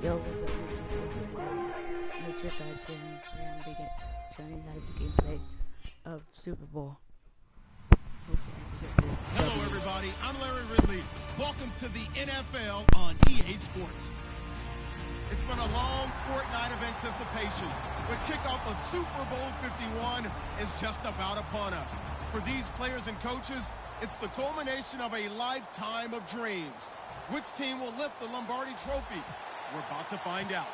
Yo, what's up, YouTube? Make sure guys and we get showing you guys the gameplay of Super Bowl. Hello, everybody. I'm Larry Ridley. Welcome to the NFL on EA Sports. It's been a long fortnight of anticipation, but kickoff of Super Bowl 51 is just about upon us. For these players and coaches, it's the culmination of a lifetime of dreams. Which team will lift the Lombardi Trophy? We're about to find out.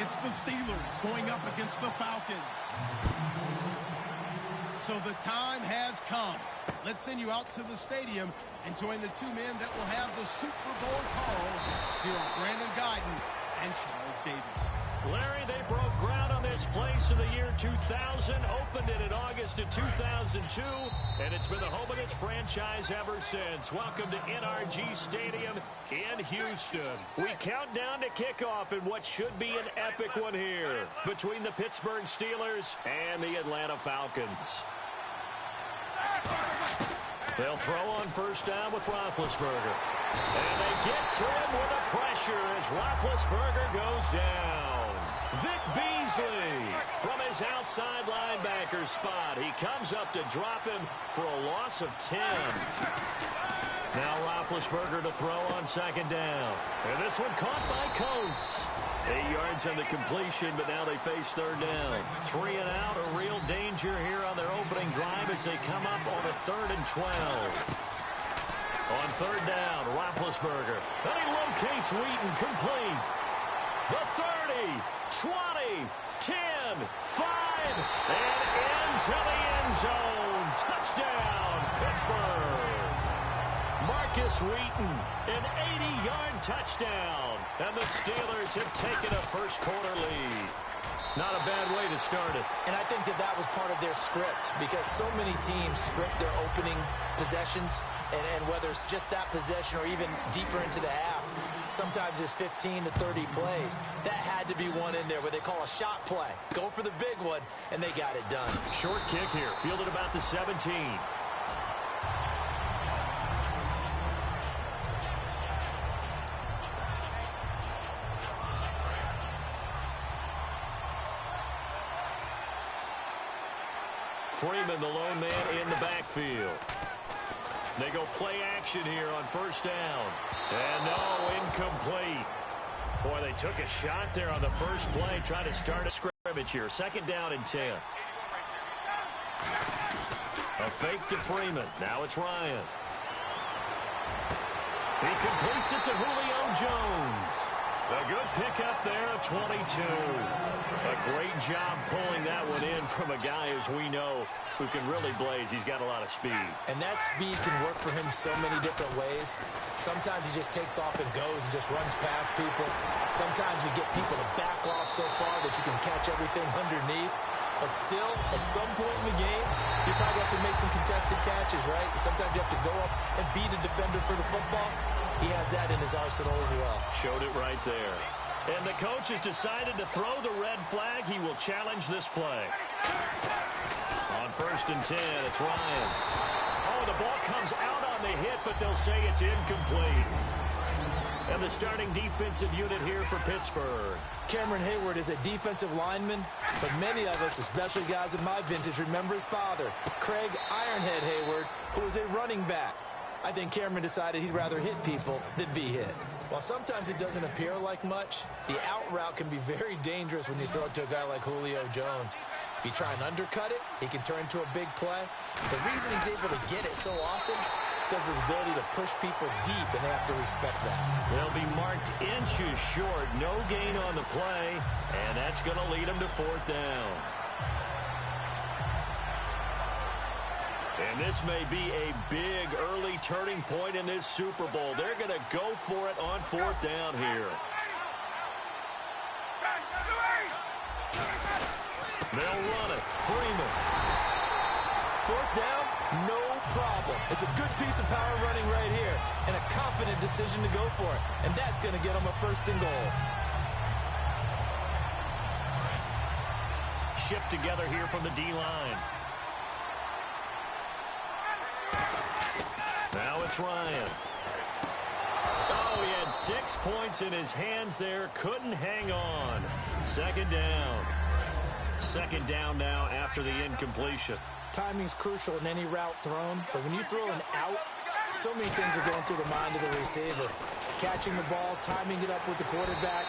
It's the Steelers going up against the Falcons. So the time has come. Let's send you out to the stadium and join the two men that will have the Super Bowl call. Here are Brandon Guyton and Charles Davis. Larry, they broke ground on this place in the year 2000, opened it in August of 2002, and it's been the home of this franchise ever since. Welcome to NRG Stadium in Houston. We count down to kickoff in what should be an epic one here between the Pittsburgh Steelers and the Atlanta Falcons. They'll throw on first down with Roethlisberger. And they get to him with the pressure as Roethlisberger goes down. Vic Beasley from his outside linebacker spot. He comes up to drop him for a loss of 10. Now Roethlisberger to throw on second down. And this one caught by Coates. 8 yards on the completion, but now they face third down. 3 and out, a real danger here on their opening drive as they come up on a 3rd and 12. On third down, Roethlisberger. And he locates Wheaton, complete. The 30, 20, 10, 5, and into the end zone. Touchdown, Pittsburgh. Marcus Wheaton, an 80-yard touchdown. And the Steelers have taken a first-quarter lead. Not a bad way to start it. And I think that was part of their script, because so many teams script their opening possessions, and whether it's just that possession or even deeper into the half, sometimes it's 15 to 30 plays. That had to be one in there where they call a shot play. Go for the big one, and they got it done. Short kick here, fielded about the 17. Freeman, the lone man in the backfield. They go play action here on first down. And no, incomplete. Boy, they took a shot there on the first play, trying to start a scrimmage here. Second down and 10. A fake to Freeman. Now it's Ryan. He completes it to Julio Jones. A good pickup there of 22. A great job pulling that one in from a guy, as we know, who can really blaze. He's got a lot of speed. And that speed can work for him so many different ways. Sometimes he just takes off and goes and just runs past people. Sometimes you get people to back off so far that you can catch everything underneath. But still, at some point in the game, you probably have to make some contested catches, right? Sometimes you have to go up and beat a defender for the football. He has that in his arsenal as well. Showed it right there. And the coach has decided to throw the red flag. He will challenge this play. On first and 10, it's Ryan. Oh, the ball comes out on the hit, but they'll say it's incomplete. And the starting defensive unit here for Pittsburgh. Cameron Hayward is a defensive lineman, but many of us, especially guys in my vintage, remember his father, Craig Ironhead Hayward, who was a running back. I think Cameron decided he'd rather hit people than be hit. While sometimes it doesn't appear like much, the out route can be very dangerous when you throw it to a guy like Julio Jones. If you try and undercut it, he can turn into a big play. The reason he's able to get it so often is because of the ability to push people deep, and they have to respect that. They'll be marked inches short. No gain on the play, and that's going to lead them to fourth down. And this may be a big early turning point in this Super Bowl. They're going to go for it on fourth down here. They'll run it. Freeman. Fourth down, no problem. It's a good piece of power running right here, and a confident decision to go for it. And that's going to get them a first and goal. Shift together here from the D-line. Now it's Ryan. Oh, he had 6 points in his hands there. Couldn't hang on. Second down. Second down now after the incompletion. Timing's crucial in any route thrown, but when you throw an out, so many things are going through the mind of the receiver. Catching the ball, timing it up with the quarterback.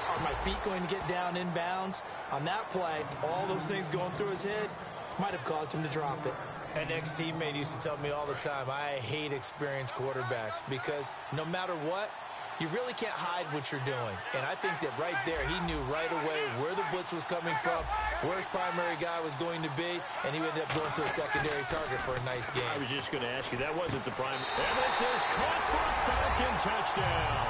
Are my feet going to get down in bounds? On that play, all those things going through his head might have caused him to drop it. An ex-teammate used to tell me all the time, I hate experienced quarterbacks because no matter what, you really can't hide what you're doing. And I think that right there, he knew right away where the blitz was coming from, where his primary guy was going to be, and he ended up going to a secondary target for a nice game. I was just going to ask you, that wasn't the prime. And this is caught for a Falcon touchdown.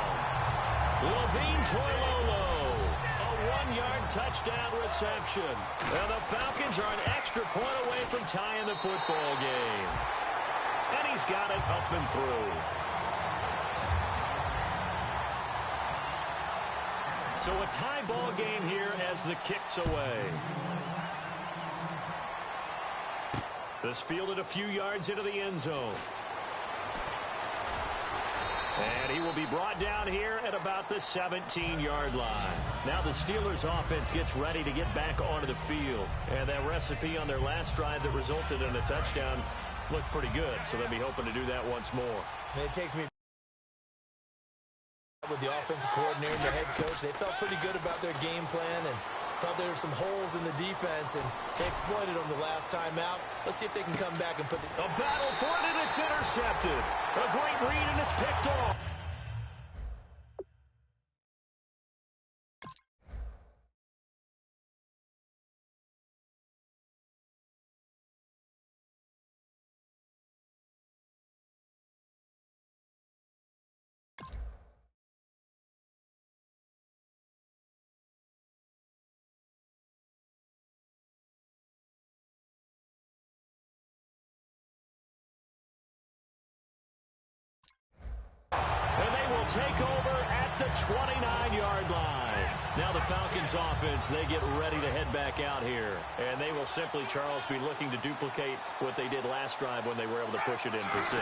Levine Toilolo, a 1-yard touchdown reception. And the Falcons are an extra point away from tying the football game. And he's got it up and through. So a tie ball game here as the kick's away. This fielded a few yards into the end zone. And he will be brought down here at about the 17-yard line. Now the Steelers offense gets ready to get back onto the field. And that recipe on their last drive that resulted in a touchdown looked pretty good. So they'll be hoping to do that once more. And it takes me with the offensive coordinator and the head coach. They felt pretty good about their game plan and thought there were some holes in the defense, and they exploited them the last time out. Let's see if they can come back and put the... A battle for it, and it's intercepted. A great read, and it's picked off. And they will take over at the 29-yard line. Now the Falcons offense, they get ready to head back out here. And they will simply, Charles, be looking to duplicate what they did last drive when they were able to push it in for 6.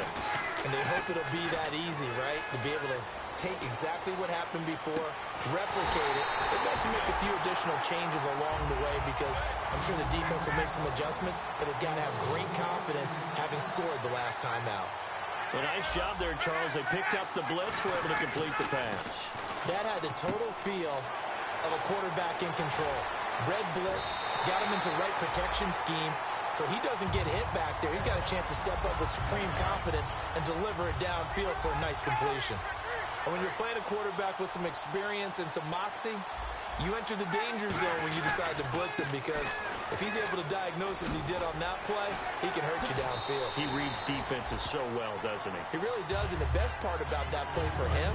And they hope it'll be that easy, right? To be able to take exactly what happened before, replicate it. They'd have to make a few additional changes along the way because I'm sure the defense will make some adjustments, but they've got to have great confidence having scored the last time out. A nice job there, Charles. They picked up the blitz, were able to complete the pass. That had the total feel of a quarterback in control. Red blitz, got him into right protection scheme, so he doesn't get hit back there. He's got a chance to step up with supreme confidence and deliver it downfield for a nice completion. And when you're playing a quarterback with some experience and some moxie, you enter the danger zone when you decide to blitz him because if he's able to diagnose as he did on that play, he can hurt you downfield. He reads defenses so well, doesn't he? He really does, and the best part about that play for him,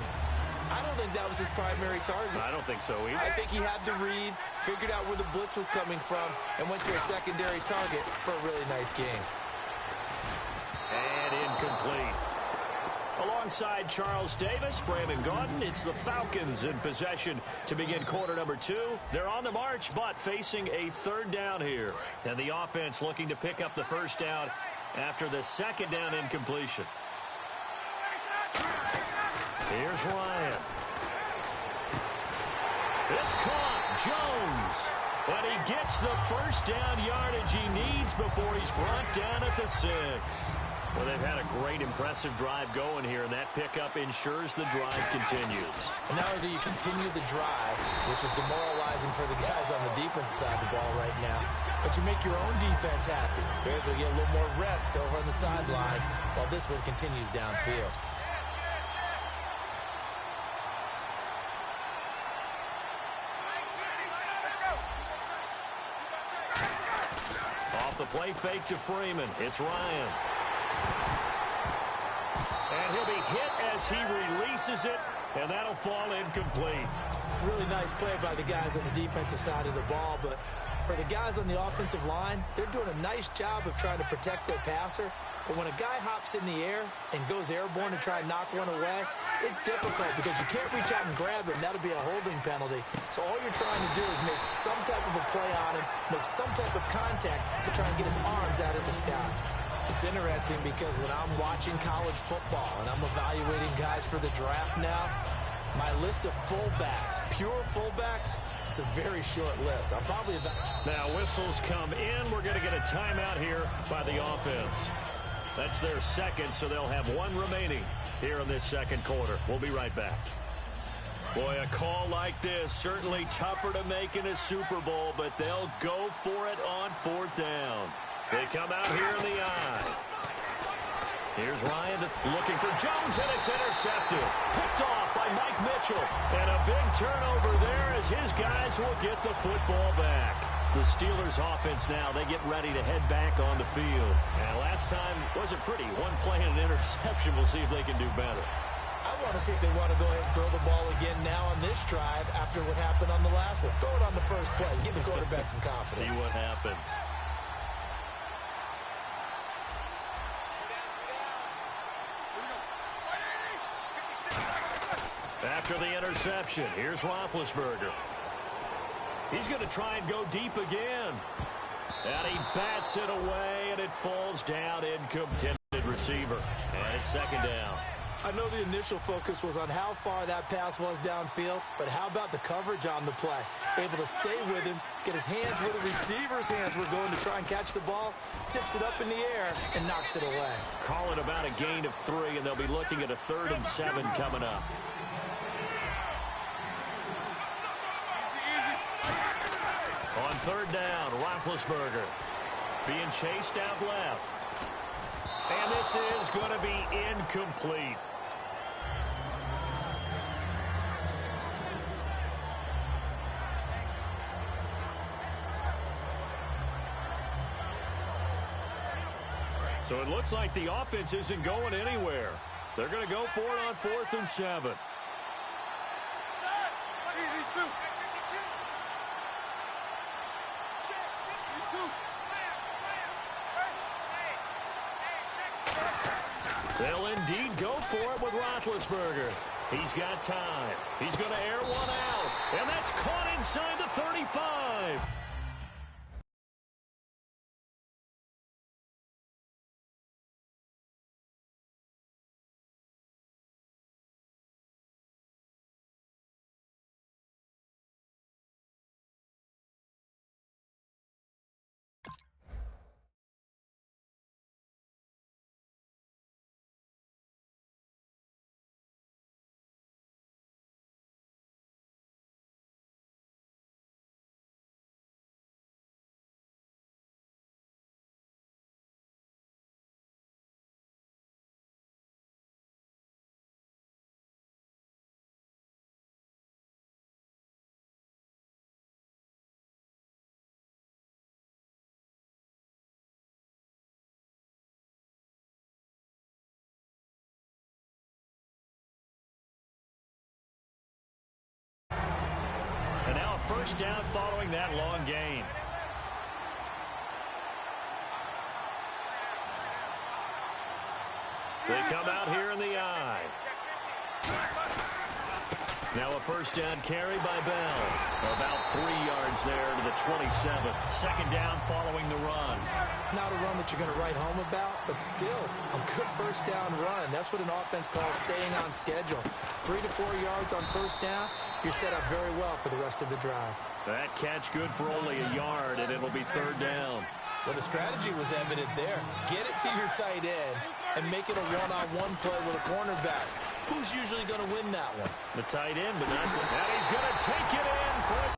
I don't think that was his primary target. I don't think so either. I think he had the read, figured out where the blitz was coming from, and went to a secondary target for a really nice game. And incomplete. Alongside Charles Davis, Brandon Gaudin, it's the Falcons in possession to begin quarter number 2. They're on the march, but facing a third down here. And the offense looking to pick up the first down after the second down incompletion. Here's Ryan. It's caught. Jones. And he gets the first down yardage he needs before he's brought down at the 6. Well, they've had a great, impressive drive going here, and that pickup ensures the drive continues. And not only do you continue the drive, which is demoralizing for the guys on the defensive side of the ball right now, but you make your own defense happy. They're able to get a little more rest over on the sidelines while this one continues downfield. Off the play fake to Freeman. It's Ryan. And he'll be hit as he releases it, and that'll fall incomplete. Really nice play by the guys on the defensive side of the ball, but for the guys on the offensive line, they're doing a nice job of trying to protect their passer. But when a guy hops in the air and goes airborne and try and knock one away, it's difficult because you can't reach out and grab him. That'll be a holding penalty. So all you're trying to do is make some type of a play on him, make some type of contact to try and get his arms out of the sky. It's interesting because when I'm watching college football and I'm evaluating guys for the draft now, my list of fullbacks, pure fullbacks, it's a very short list. I'm probably now whistles come in. We're going to get a timeout here by the offense. That's their second, so they'll have one remaining here in this second quarter. We'll be right back. Boy, a call like this, certainly tougher to make in a Super Bowl, but they'll go for it on 4th down. They come out here in the eye. Here's Ryan looking for Jones, and it's intercepted. Picked off by Mike Mitchell. And a big turnover there as his guys will get the football back. The Steelers offense now, they get ready to head back on the field. And last time wasn't pretty. One play and an interception. We'll see if they can do better. I want to see if they want to go ahead and throw the ball again now on this drive after what happened on the last one. Throw it on the first play. Give the quarterback some confidence. See what happens. After the interception, here's Roethlisberger. He's going to try and go deep again. And he bats it away, and it falls down incomplete receiver. And it's 2nd down. I know the initial focus was on how far that pass was downfield, but how about the coverage on the play? Able to stay with him, get his hands where the receiver's hands were going to try and catch the ball, tips it up in the air, and knocks it away. Call it about a gain of 3, and they'll be looking at a 3rd and 7 coming up. On 3rd down, Roethlisberger being chased out left. And this is going to be incomplete. So it looks like the offense isn't going anywhere. They're going to go for it on 4th and 7. They'll indeed go for it with Roethlisberger. He's got time. He's going to air one out. And that's caught inside the 35. And now a 1st down following that long gain. They come out here in the eye. Now a 1st down carry by Bell. About 3 yards there to the 27. 2nd down following the run. Not a run that you're going to write home about, but still a good 1st down run. That's what an offense calls staying on schedule. 3 to 4 yards on 1st down. You're set up very well for the rest of the drive. That catch good for only a yard, and it'll be 3rd down. Well, the strategy was evident there. Get it to your tight end and make it a one-on-one play with a cornerback. Who's usually going to win that one? The tight end, but not good. And he's going to take it in for a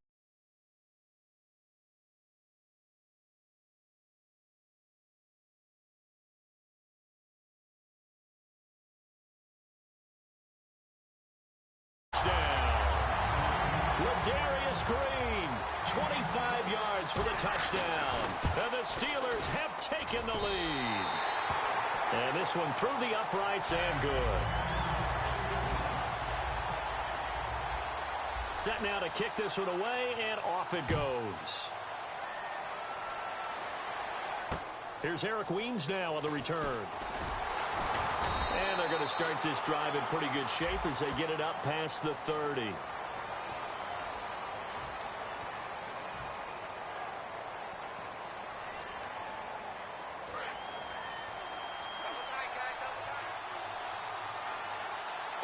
Green, 25 yards for the touchdown. And the Steelers have taken the lead. And this one through the uprights and good. Set now to kick this one away, and off it goes. Here's Eric Weems now on the return. And they're going to start this drive in pretty good shape as they get it up past the 30.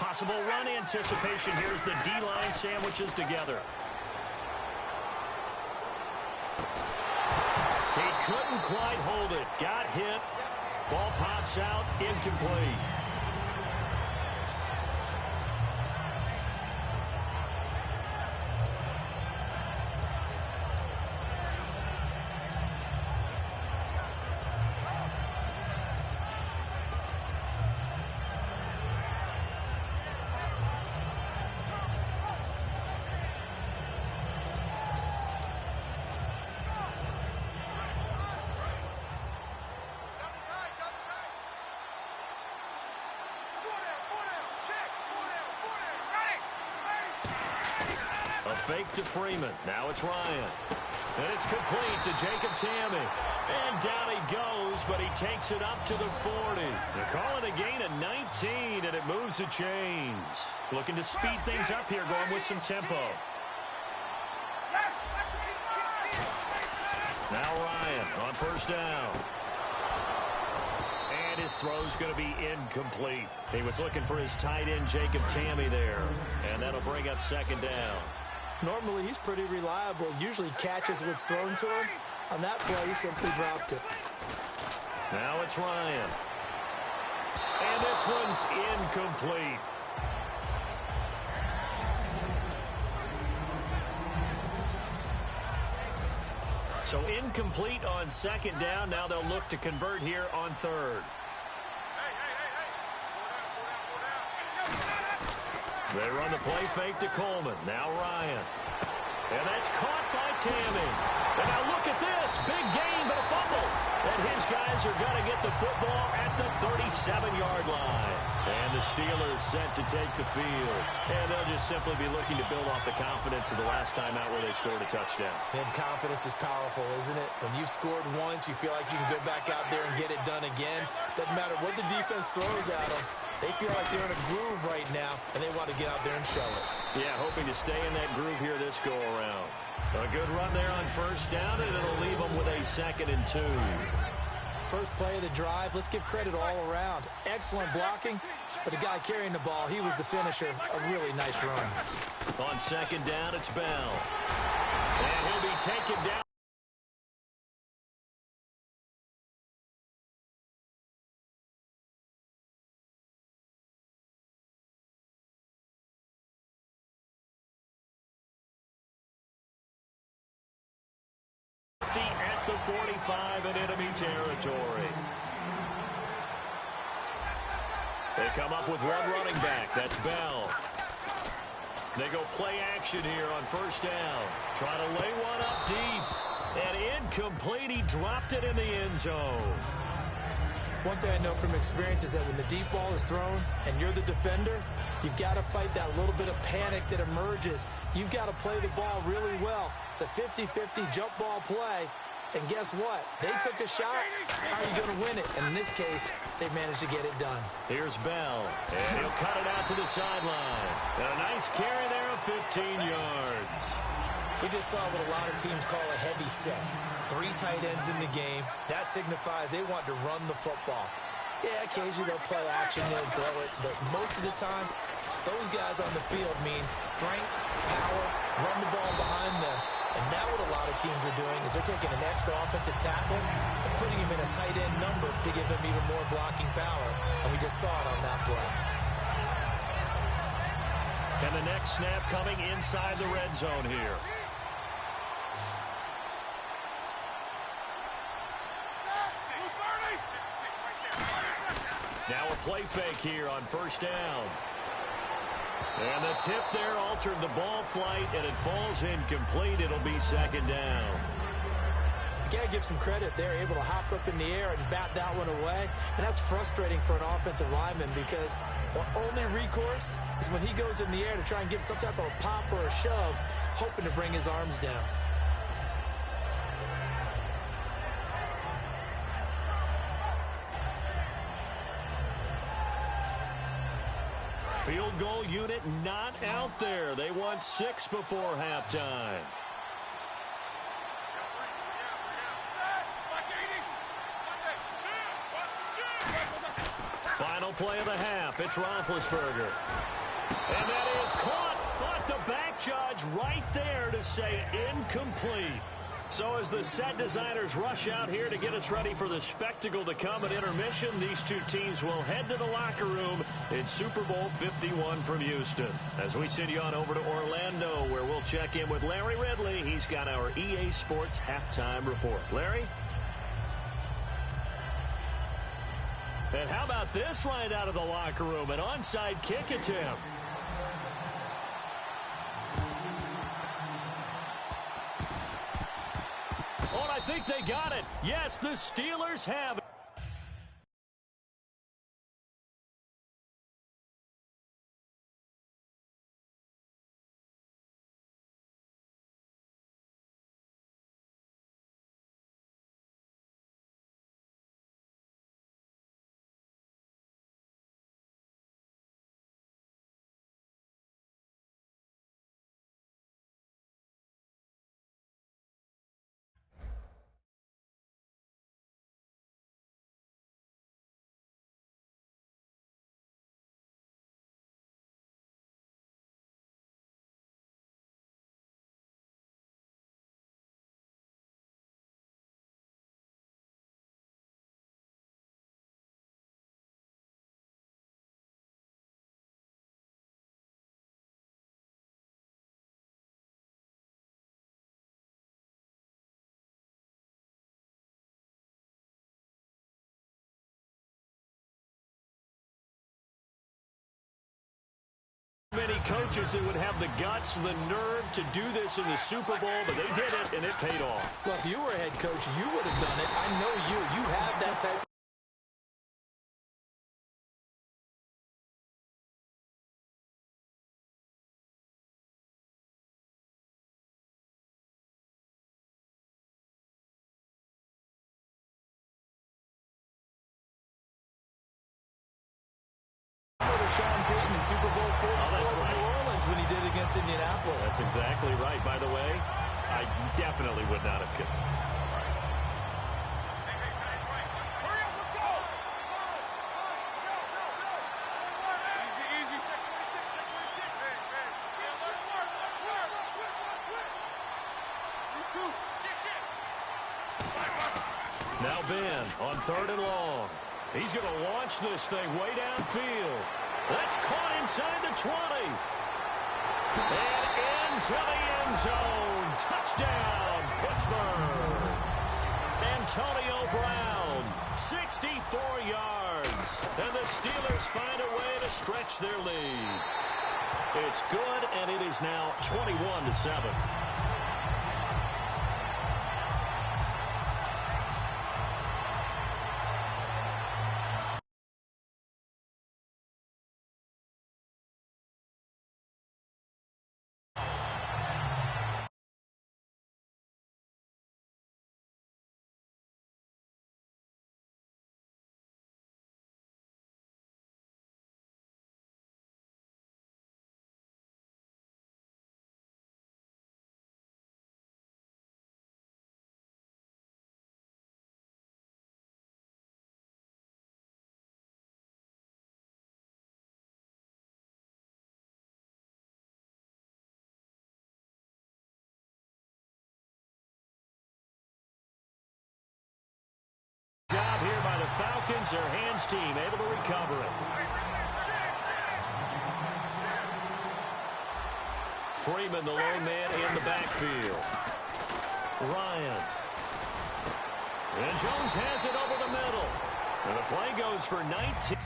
Possible run anticipation. Here's the D-line sandwiches together. He couldn't quite hold it. Got hit. Ball pops out. Incomplete. Fake to Freeman. Now it's Ryan. And it's complete to Jacob Tamme. And down he goes, but he takes it up to the 40. They're calling a gain of 19, and it moves the chains. Looking to speed things up here, going with some tempo. Now Ryan on first down. And his throw's going to be incomplete. He was looking for his tight end, Jacob Tamme, there. And that'll bring up second down. Normally, he's pretty reliable. Usually catches what's thrown to him. On that play, he simply dropped it. Now it's Ryan. And this one's incomplete. So incomplete on second down. Now they'll look to convert here on third. They run the play fake to Coleman. Now Ryan. And that's caught by Tamme. And now look at this. Big gain, but a fumble. And his guys are going to get the football at the 37-yard line. And the Steelers set to take the field. And they'll just simply be looking to build off the confidence of the last time out where they scored a touchdown. And confidence is powerful, isn't it? When you've scored once, you feel like you can go back out there and get it done again. Doesn't matter what the defense throws at them. They feel like they're in a groove right now, and they want to get out there and show it. Yeah, hoping to stay in that groove here this go-around. A good run there on first down, and it'll leave them with a 2nd and 2. First play of the drive, let's give credit all around. Excellent blocking, but the guy carrying the ball, he was the finisher. A really nice run. On second down, it's Bell. And he'll be taken down. At the 45 in enemy territory. They come up with one running back. That's Bell. They go play action here on first down. Try to lay one up deep. And incomplete. He dropped it in the end zone. One thing I know from experience is that when the deep ball is thrown and you're the defender, you've got to fight that little bit of panic that emerges. You've got to play the ball really well. It's a 50-50 jump ball play. And guess what? They took a shot. How are you going to win it? And in this case, they managed to get it done. Here's Bell. And he'll cut it out to the sideline. And a nice carry there of 15 yards. We just saw what a lot of teams call a heavy set. 3 tight ends in the game. That signifies they want to run the football. Yeah, occasionally they'll play action and throw it, but most of the time, those guys on the field means strength, power, run the ball behind them. And now what a lot of teams are doing is they're taking an extra offensive tackle and putting him in a tight end number to give them even more blocking power. And we just saw it on that play. And the next snap coming inside the red zone here. Now a play fake here on first down. And the tip there altered the ball flight, and it falls incomplete. It'll be second down. You got to give some credit. They're able to hop up in the air and bat that one away. And that's frustrating for an offensive lineman because the only recourse is when he goes in the air to try and give some type of a pop or a shove, hoping to bring his arms down. Field goal unit not out there. They want 6 before halftime. Final play of the half. It's Roethlisberger. And that is caught, but the back judge right there to say incomplete. So as the set designers rush out here to get us ready for the spectacle to come at intermission, these two teams will head to the locker room in Super Bowl 51 from Houston. As we send you on over to Orlando, where we'll check in with Larry Ridley. He's got our EA Sports halftime report. Larry? And how about this right out of the locker room? An onside kick attempt. Oh, and I think they got it. Yes, the Steelers have it. Many coaches that would have the guts, the nerve to do this in the Super Bowl, but they did it, and it paid off. Well, if you were a head coach, you would have done it. I know you. You have that type. Sean Payton in Super Bowl 44 in New Orleans when he did against Indianapolis. That's exactly right. By the way, I definitely would not have kicked. Now Ben on 3rd and long. He's going to launch this thing way downfield. That's caught inside the 20. And into the end zone. Touchdown, Pittsburgh. Antonio Brown, 64 yards. And the Steelers find a way to stretch their lead. It's good, and it is now 21-7. Job here by the Falcons, their hands team able to recover it. Freeman, the lone man in the backfield. Ryan. And Jones has it over the middle. And the play goes for 19.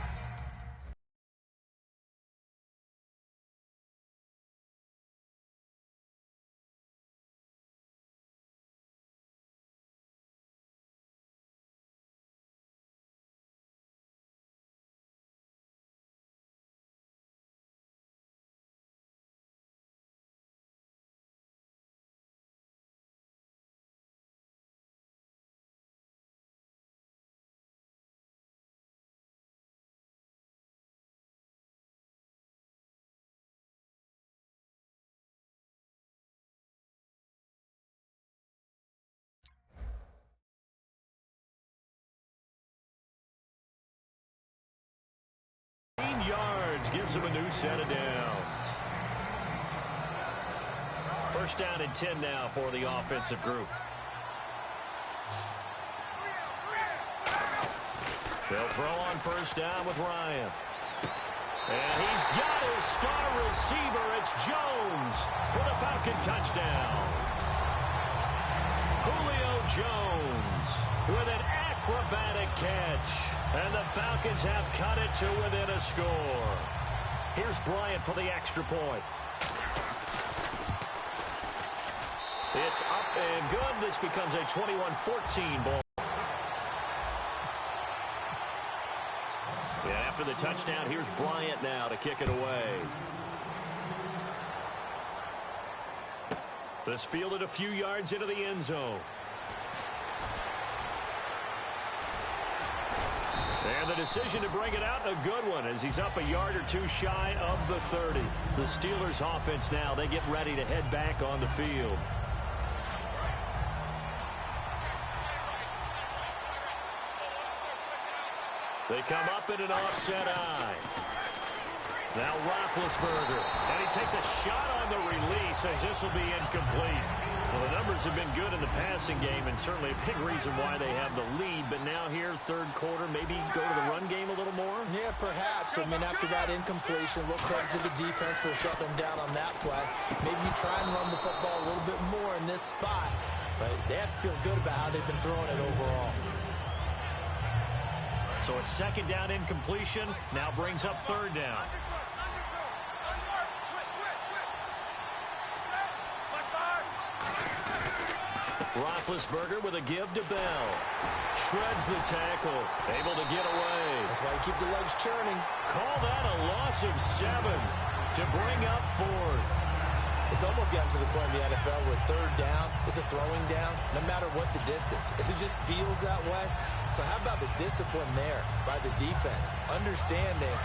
Yards yards, gives them a new set of downs. First down and 10 now for the offensive group. They'll throw on first down with Ryan. And he's got his star receiver. It's Jones for the Falcon touchdown. Julio Jones with an acrobatic catch. And the Falcons have cut it to within a score. Here's Bryant for the extra point. It's up and good. This becomes a 21-14 ball. Yeah, after the touchdown, here's Bryant now to kick it away. This fielded a few yards into the end zone. And the decision to bring it out, a good one, as he's up a yard or two shy of the 30. The Steelers offense now, they get ready to head back on the field. They come up in an offset eye. Now Roethlisberger. And he takes a shot on the release as this will be incomplete. Well, the numbers have been good in the passing game and certainly a big reason why they have the lead. But now here, third quarter, maybe go to the run game a little more? Yeah, perhaps. I mean, after that incompletion, look credit to the defense for shutting them down on that play. Maybe you try and run the football a little bit more in this spot. But they have to feel good about how they've been throwing it overall. So a second down incompletion now brings up third down. Roethlisberger with a give to Bell. Shreds the tackle. Able to get away. That's why you keep the legs churning. Call that a loss of 7 to bring up fourth. It's almost gotten to the point in the NFL where third down is a throwing down, no matter what the distance. It just feels that way. So how about the discipline there by the defense? Understanding,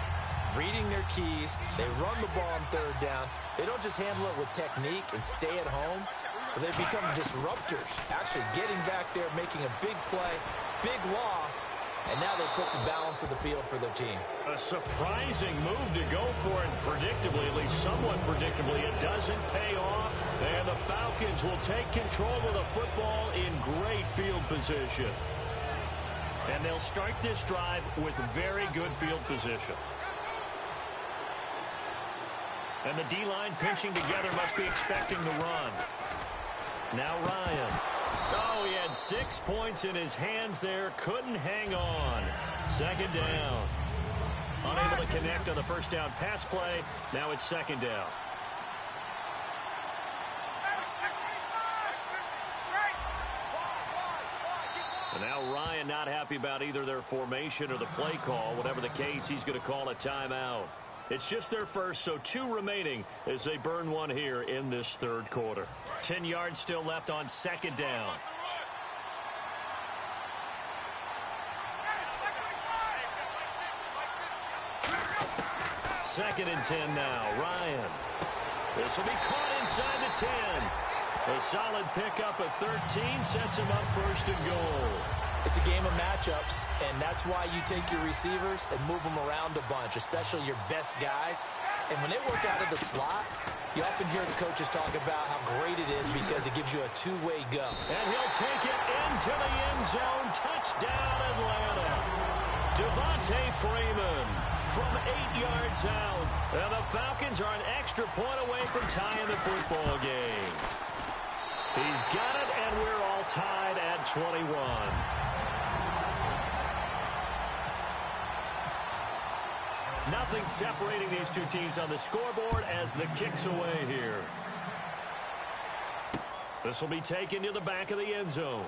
reading their keys. They run the ball on third down. They don't just handle it with technique and stay at home, but they become disruptors, actually getting back there, making a big play, big loss, and now they flip the balance of the field for their team. A surprising move to go for it, predictably, at least somewhat predictably. It doesn't pay off, and the Falcons will take control of the football in great field position. And they'll start this drive with very good field position. And the D-line pinching together must be expecting the run. Now Ryan. Oh, he had 6 points in his hands there. Couldn't hang on. Second down. Unable to connect on the first down pass play. Now it's second down. And now Ryan not happy about either their formation or the play call. Whatever the case, he's going to call a timeout. It's just their first, so 2 remaining as they burn one here in this third quarter. 10 yards still left on second down. Second and 10 now. Ryan. This will be caught inside the 10. A solid pickup of 13 sets him up first and goal. It's a game of matchups, and that's why you take your receivers and move them around a bunch, especially your best guys. And when they work out of the slot, you often hear the coaches talk about how great it is because it gives you a two-way go. And he'll take it into the end zone. Touchdown, Atlanta. Devontae Freeman from 8 yards out. And the Falcons are an extra point away from tying the football game. He's got it, and we're all tied at 21. Nothing separating these two teams on the scoreboard as the kick's away here. This will be taken to the back of the end zone.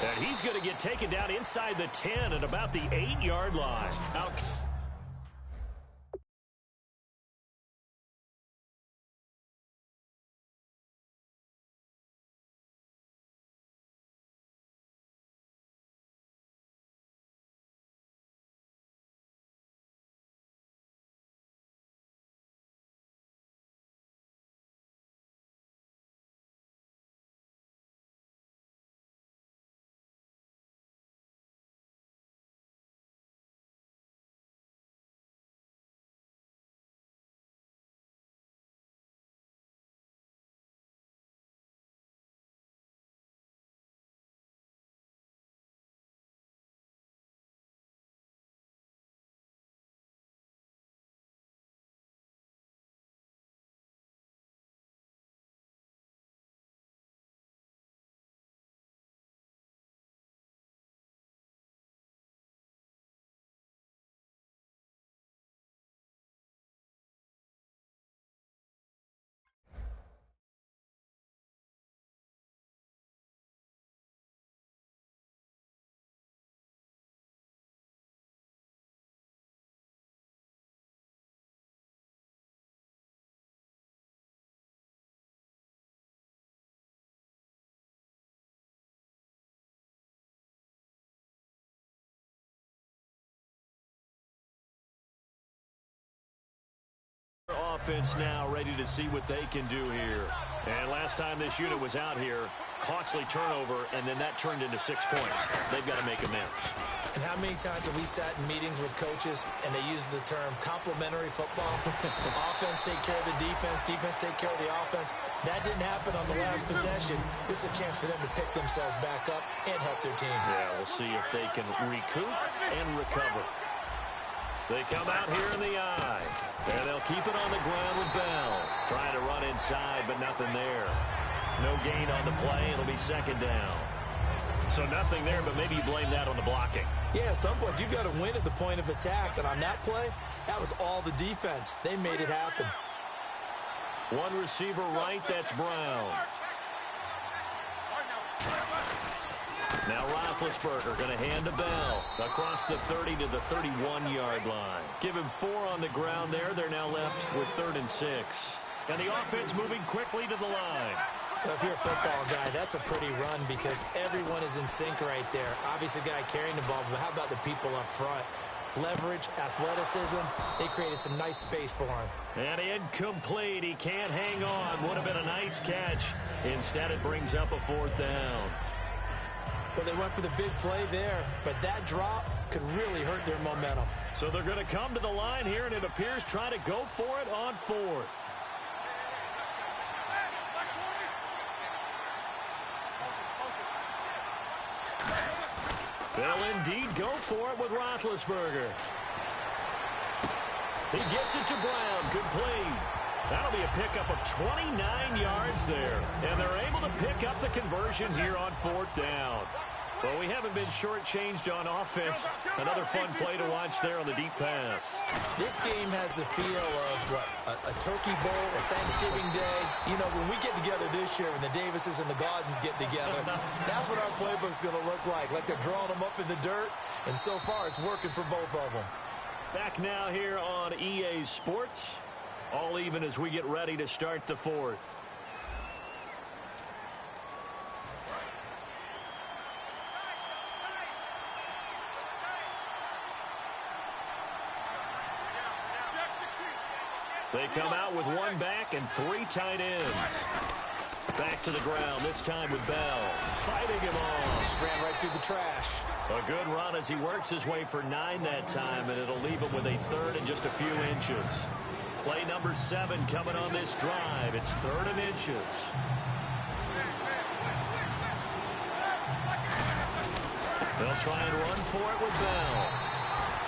And he's going to get taken down inside the 10 at about the 8-yard line. Out. Offense now ready to see what they can do here. And last time this unit was out here, costly turnover, and then that turned into 6 points. They've got to make amends. And how many times have we sat in meetings with coaches and they use the term complementary football? Offense take care of the defense, defense take care of the offense. That didn't happen on the last possession. This is a chance for them to pick themselves back up and help their team. Yeah, we'll see if they can recoup and recover. They come out here in the eye, and they'll keep it on the ground with Bell. Trying to run inside, but nothing there. No gain on the play. It'll be second down. So nothing there, but maybe you blame that on the blocking. Yeah, at some point you've got to win at the point of attack, and on that play, that was all the defense. They made it happen. One receiver right, that's Brown. Now Roethlisberger going to hand to Bell across the 30 to the 31-yard line. Give him 4 on the ground there. They're now left with 3rd and 6. And the offense moving quickly to the line. Well, if you're a football guy, that's a pretty run because everyone is in sync right there. Obviously, the guy carrying the ball, but how about the people up front? Leverage, athleticism, they created some nice space for him. And incomplete. He can't hang on. Would have been a nice catch. Instead, it brings up a 4th down. Well, they went for the big play there, but that drop could really hurt their momentum. So they're going to come to the line here, and it appears trying to go for it on 4th. They'll indeed go for it with Roethlisberger. He gets it to Brown. Complete. That'll be a pickup of 29 yards there. And they're able to pick up the conversion here on 4th down. Well, we haven't been shortchanged on offense. Another fun play to watch there on the deep pass. This game has the feel of, what, a turkey bowl, a Thanksgiving day. You know, when we get together this year, when the Davises and the Gardens get together, that's what our playbook's going to look like they're drawing them up in the dirt. And so far, it's working for both of them. Back now here on EA Sports. All even as we get ready to start the 4th. They come out with 1 back and 3 tight ends. Back to the ground, this time with Bell. Fighting him off. Just ran right through the trash. A good run as he works his way for 9 that time, and it'll leave him with a 3rd and just a few inches. Play number 7 coming on this drive. It's 3rd and inches. They'll try and run for it with Bell.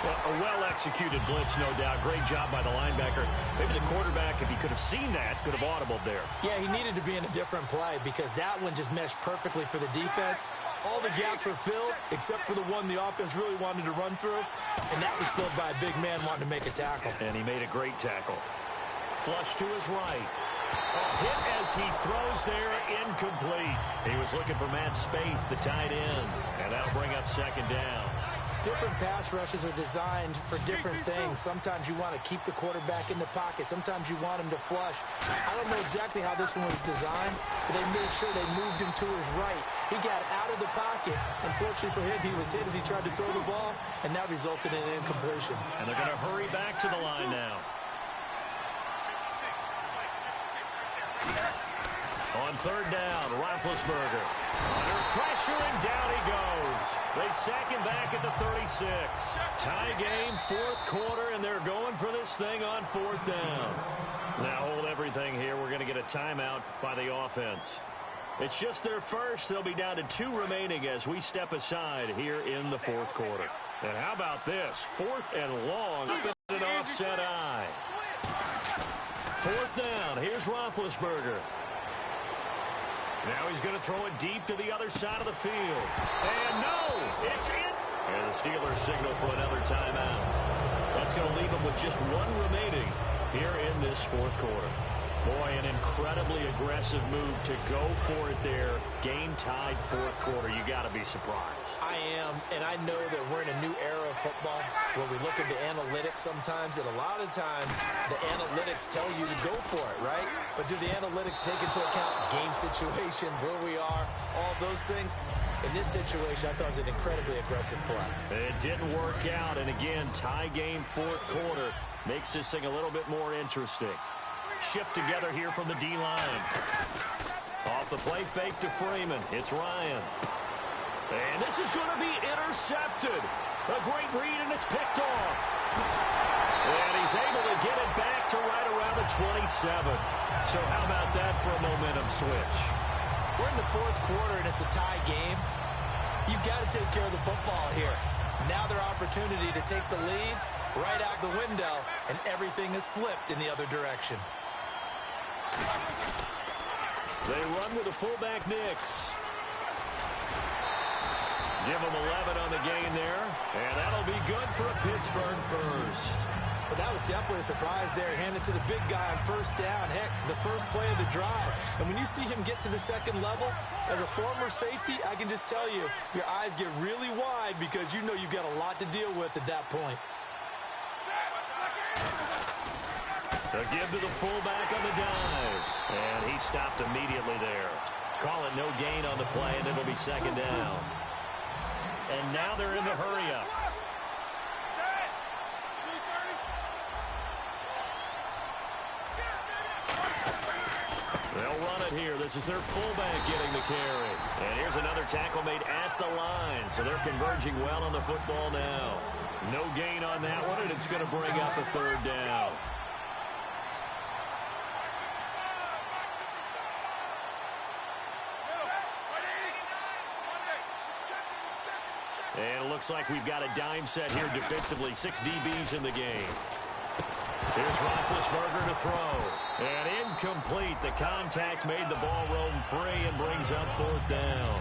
Well, a well-executed blitz, no doubt. Great job by the linebacker. Maybe the quarterback, if he could have seen that, could have audibled there. Yeah, he needed to be in a different play because that one just meshed perfectly for the defense. All the gaps were filled except for the one the offense really wanted to run through, and that was filled by a big man wanting to make a tackle. And he made a great tackle. Flush to his right. A hit as he throws there, incomplete. He was looking for Matt Spaeth, the tight end, and that'll bring up 2nd down. Different pass rushes are designed for different things. Sometimes you want to keep the quarterback in the pocket. Sometimes you want him to flush. I don't know exactly how this one was designed, but they made sure they moved him to his right. He got out of the pocket. Unfortunately for him, he was hit as he tried to throw the ball, and that resulted in an incompletion. And they're going to hurry back to the line now. On 3rd down, Roethlisberger. Under pressure, and down he goes. They sack him back at the 36. Tie game, 4th quarter, and they're going for this thing on 4th down. Now hold everything here. We're going to get a timeout by the offense. It's just their first. They'll be down to 2 remaining as we step aside here in the 4th quarter. And how about this? 4th and long up in an offset eye. 4th down. Here's Roethlisberger. Now he's going to throw it deep to the other side of the field. And no, it's in. And the Steelers signal for another timeout. That's going to leave them with just 1 remaining here in this 4th quarter. Boy, an incredibly aggressive move to go for it there. Game tied 4th quarter. You got to be surprised. I am, and I know that we're in a new era of football where we look at the analytics sometimes, and a lot of times the analytics tell you to go for it, right? But do the analytics take into account game situation, where we are, all those things? In this situation, I thought it was an incredibly aggressive play. It didn't work out, and again, tie game fourth quarter makes this thing a little bit more interesting. Shift together here from the D-line. Off the play fake to Freeman. It's Ryan. And this is going to be intercepted. A great read, and it's picked off. And he's able to get it back to right around the 27. So how about that for a momentum switch? We're in the fourth quarter, and it's a tie game. You've got to take care of the football here. Now their opportunity to take the lead right out the window, and everything is flipped in the other direction. They run with a fullback Nix. Give them 11 on the game there, and that'll be good for a Pittsburgh first. But that was definitely a surprise there. Handed to the big guy on first down. Heck, the first play of the drive. And when you see him get to the second level, as a former safety, I can just tell you, your eyes get really wide because you know you've got a lot to deal with at that point. A give to the fullback on the dive. And he stopped immediately there. Call it no gain on the play, and it'll be second down. And now they're in the hurry-up. They'll run it here. This is their fullback getting the carry. And here's another tackle made at the line. So they're converging well on the football now. No gain on that one, and it's going to bring up a third down. And it looks like we've got a dime set here defensively. 6 DBs in the game. Here's Roethlisberger to throw. And incomplete. The contact made the ball roam free and brings up fourth down.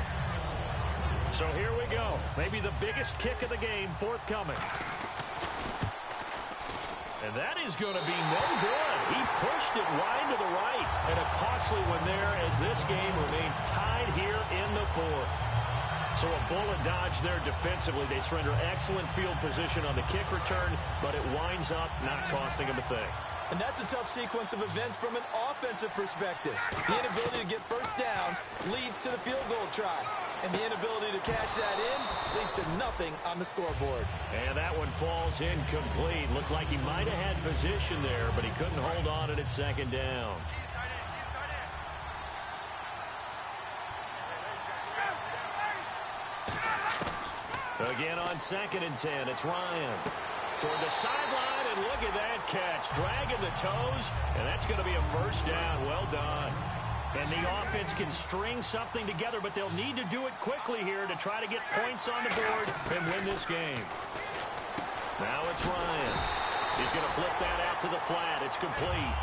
So here we go. Maybe the biggest kick of the game forthcoming. And that is going to be no good. He pushed it wide to the right. And a costly one there as this game remains tied here in the fourth. So a bullet dodge there defensively. They surrender excellent field position on the kick return, but it winds up not costing them a thing. And that's a tough sequence of events from an offensive perspective. The inability to get first downs leads to the field goal try. And the inability to cash that in leads to nothing on the scoreboard. And that one falls incomplete. Looked like he might have had position there, but he couldn't hold on at second down. Again on 2nd and 10, it's Ryan. Toward the sideline, and look at that catch. Dragging the toes, and that's going to be a first down. Well done. And the offense can string something together, but they'll need to do it quickly here to try to get points on the board and win this game. Now it's Ryan. He's going to flip that out to the flat. It's complete.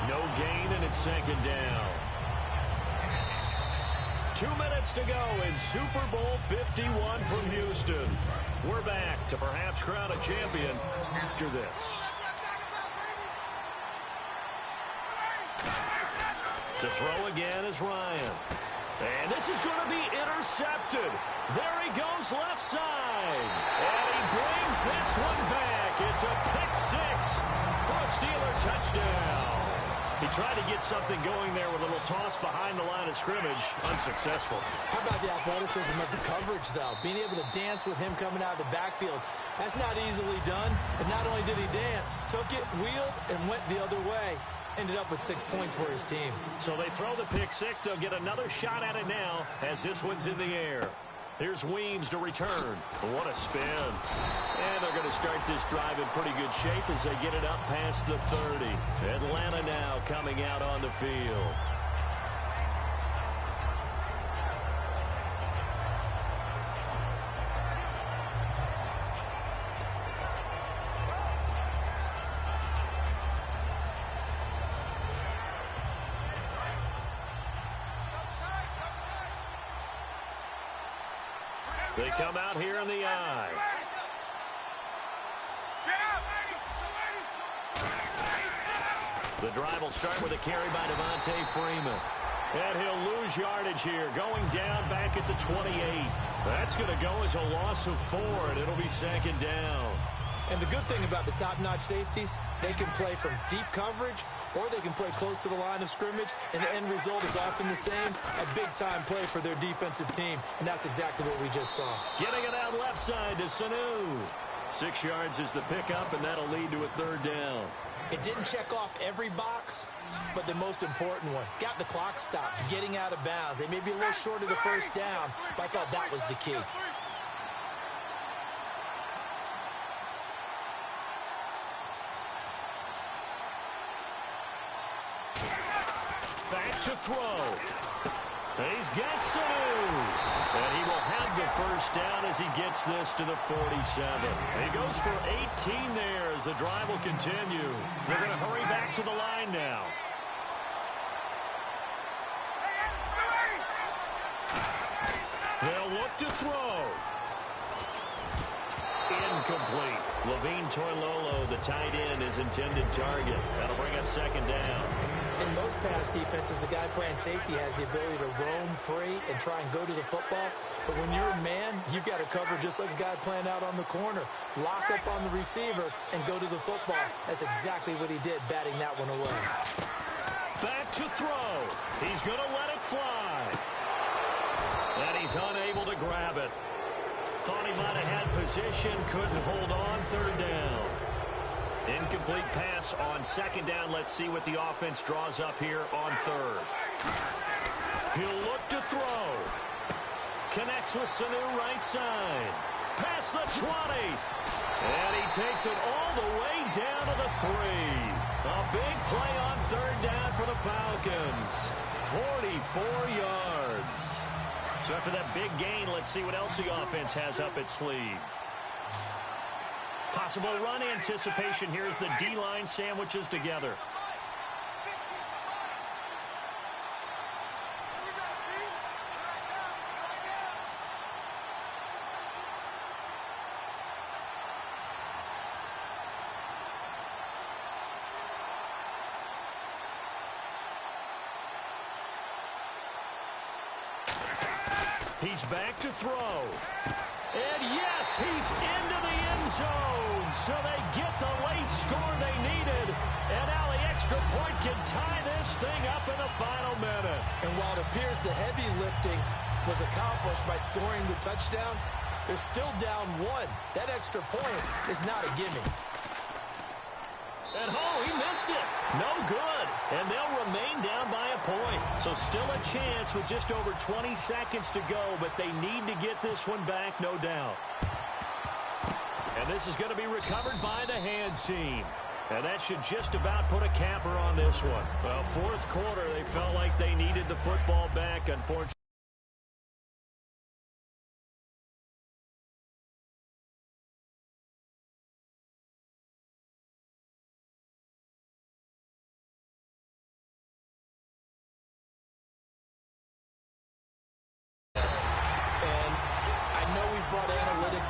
No gain, and it's second down. 2 minutes to go in Super Bowl 51 from Houston. We're back to perhaps crown a champion after this. To throw again is Ryan. And this is going to be intercepted. There he goes left side. And he brings this one back. It's a pick six for a Steeler touchdown. He tried to get something going there with a little toss behind the line of scrimmage. Unsuccessful. How about the athleticism of the coverage, though? Being able to dance with him coming out of the backfield. That's not easily done. And not only did he dance, took it, wheeled, and went the other way. Ended up with 6 points for his team. So they throw the pick six. They'll get another shot at it now as this one's in the air. Here's Weems to return. What a spin. And they're going to start this drive in pretty good shape as they get it up past the 30. Atlanta now coming out on the field. They come out here in the eye. The drive will start with a carry by Devontae Freeman. And he'll lose yardage here, going down back at the 28. That's going to go as a loss of 4, and it'll be second down. And the good thing about the top-notch safeties, they can play from deep coverage or they can play close to the line of scrimmage, and the end result is often the same, a big-time play for their defensive team, and that's exactly what we just saw. Getting it out left side to Sanu. 6 yards is the pickup, and that'll lead to a third down. It didn't check off every box, but the most important one. Got the clock stopped, getting out of bounds. They may be a little short of the first down, but I thought that was the key. Back to throw. He's got Sanu. And he will have the first down as he gets this to the 47. He goes for 18 there as the drive will continue. They're going to hurry back to the line now. They'll look to throw. Incomplete. Levine Toilolo, the tight end, is intended target. That'll bring up second down. In most pass defenses, the guy playing safety has the ability to roam free and try and go to the football. But when you're a man, you've got to cover just like a guy playing out on the corner. Lock up on the receiver and go to the football. That's exactly what he did, batting that one away. Back to throw. He's going to let it fly. And he's unable to grab it. Thought he might have had position, couldn't hold on, third down. Incomplete pass on second down. Let's see what the offense draws up here on third. He'll look to throw. Connects with Sanu right side. Past the 20. And he takes it all the way down to the 3. A big play on third down for the Falcons. 44 yards. So after that big gain, let's see what else the offense has up its sleeve. Possible run anticipation here as the D-line sandwiches together. He's back to throw. And yes, he's into the end zone. So they get the late score they needed. And now the extra point can tie this thing up in the final minute. And while it appears the heavy lifting was accomplished by scoring the touchdown, they're still down 1. That extra point is not a gimme. And oh, he missed it. No good. And they'll remain down by a point. So still a chance with just over 20 seconds to go, but they need to get this one back, no doubt. And this is going to be recovered by the hands team. And that should just about put a capper on this one. Well, fourth quarter, they felt like they needed the football back, unfortunately.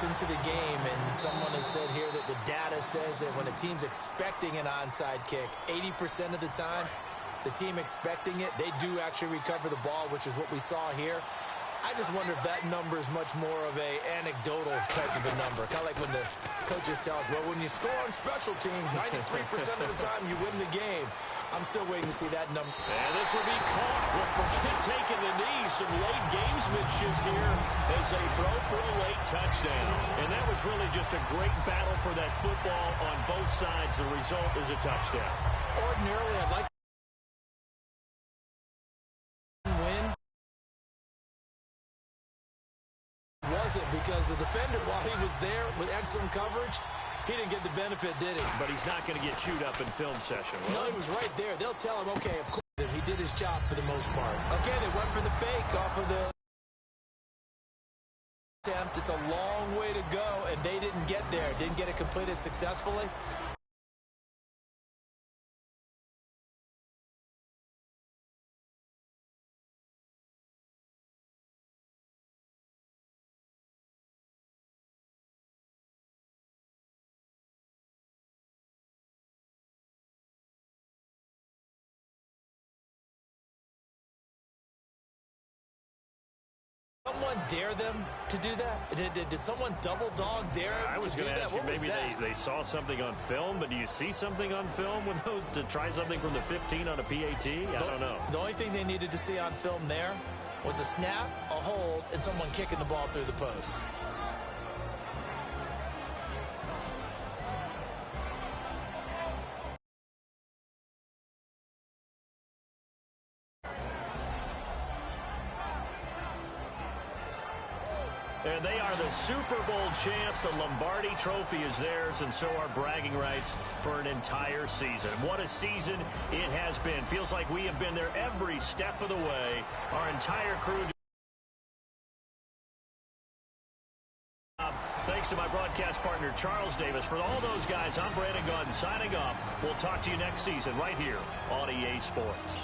Into the game, and someone has said here that the data says that when a team's expecting an onside kick, 80% of the time, the team expecting it, they do actually recover the ball, which is what we saw here. I just wonder if that number is much more of a anecdotal type of a number, kind of like when the coaches tell us, well, when you score on special teams, 93% of the time you win the game. I'm still waiting to see that number. And this will be caught. Well, forget taking the knee. Some late gamesmanship here as they throw for a late touchdown. And that was really just a great battle for that football on both sides. The result is a touchdown. Ordinarily, I'd like to win. Wasn't because the defender, while he was there with excellent coverage, he didn't get the benefit, did he? But he's not going to get chewed up in film session. No, he was right there. They'll tell him, okay, of course, he did his job for the most part. Okay, they went for the fake off of the attempt. It's a long way to go, and they didn't get there. Didn't get it completed successfully. Someone dare them to do that? Did someone double dog dare I was to do going to that? ask you, What was maybe that? they saw something on film, but do you see something on film with those to try something from the 15 on a PAT? I don't know. The only thing they needed to see on film there was a snap, a hold, and someone kicking the ball through the post. And they are the Super Bowl champs. The Lombardi Trophy is theirs, and so are bragging rights for an entire season. What a season it has been. Feels like we have been there every step of the way. Our entire crew. Thanks to my broadcast partner, Charles Davis. For all those guys, I'm Brandon Gunn signing off. We'll talk to you next season right here on EA Sports.